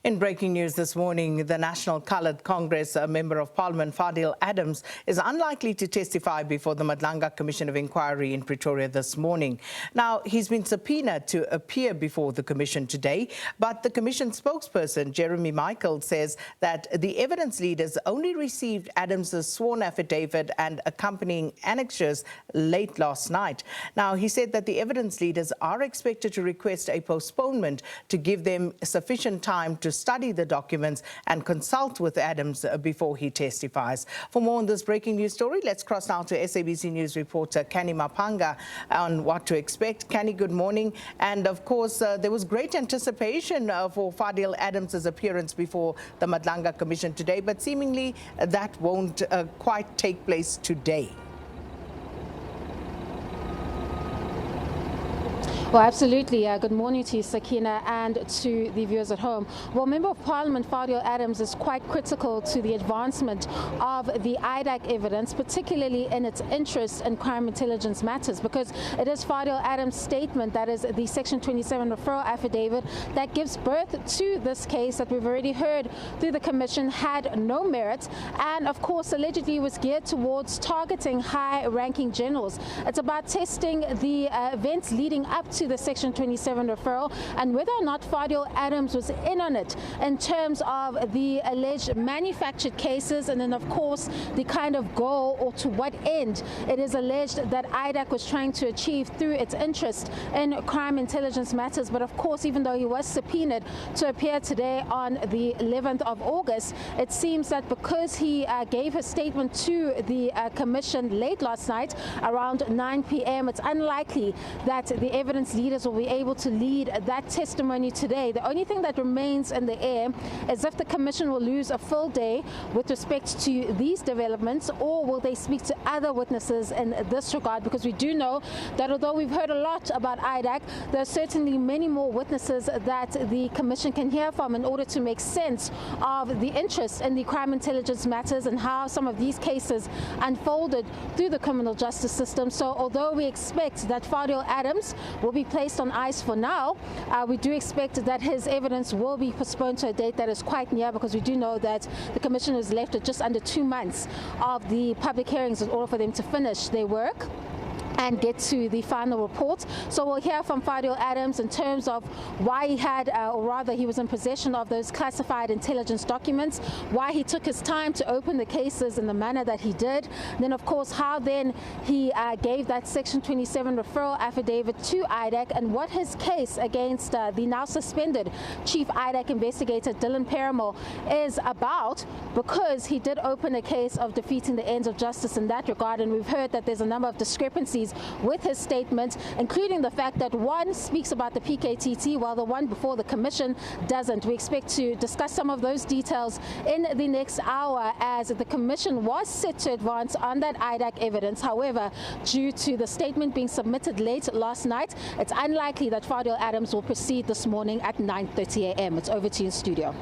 In breaking news this morning, the National Coloured Congress Member of Parliament, Fadiel Adams, is unlikely to testify before the Madlanga Commission of Inquiry in Pretoria this morning. Now, he's been subpoenaed to appear before the Commission today, but the Commission spokesperson, Jeremy Michael, says that the evidence leaders only received Adams' sworn affidavit and accompanying annexures late last night. Now, he said that the evidence leaders are expected to request a postponement to give them sufficient time to study the documents and consult with Adams before he testifies. For more on this breaking news story, let's cross now to SABC News reporter Canny Maphanga on what to expect. Canny, good morning. And of course, there was great anticipation for Fadiel Adams' appearance before the Madlanga Commission today, but seemingly that won't quite take place today. Well, absolutely. Good morning to you, Sakina, and to the viewers at home. Well, Member of Parliament Fadiel Adams is quite critical to the advancement of the IDAC evidence, particularly in its interest in crime intelligence matters, because it is Fadiel Adams' statement, that is the Section 27 referral affidavit, that gives birth to this case that we've already heard through the Commission had no merit, and of course allegedly was geared towards targeting high-ranking generals. It's about testing the events leading up to the Section 27 referral and whether or not Fadiel Adams was in on it in terms of the alleged manufactured cases, and then of course the kind of goal or to what end it is alleged that IDAC was trying to achieve through its interest in crime intelligence matters. But of course, even though he was subpoenaed to appear today on the 11th of August, it seems that because he gave his statement to the Commission late last night around 9 p.m, it's unlikely that the evidence leaders will be able to lead that testimony today. The only thing that remains in the air is if the Commission will lose a full day with respect to these developments, or will they speak to other witnesses in this regard, because we do know that although we've heard a lot about IDAC, there are certainly many more witnesses that the Commission can hear from in order to make sense of the interest in the crime intelligence matters and how some of these cases unfolded through the criminal justice system. So although we expect that Fadiel Adams will be placed on ice for now, we do expect that his evidence will be postponed to a date that is quite near, because we do know that the Commission is left with just under 2 months of the public hearings in order for them to finish their work and get to the final report. So we'll hear from Fadiel Adams in terms of why he had, or rather he was in possession of those classified intelligence documents, why he took his time to open the cases in the manner that he did, and then of course how then he gave that Section 27 referral affidavit to IDAC, and what his case against the now suspended Chief IDAC investigator Dylan Perrimal is about, because he did open a case of defeating the ends of justice in that regard. And we've heard that there's a number of discrepancies with his statement, including the fact that one speaks about the PKTT while the one before the Commission doesn't. We expect to discuss some of those details in the next hour, as the Commission was set to advance on that IDAC evidence. However, due to the statement being submitted late last night, it's unlikely that Fadiel Adams will proceed this morning at 9:30 a.m. It's over to you in studio.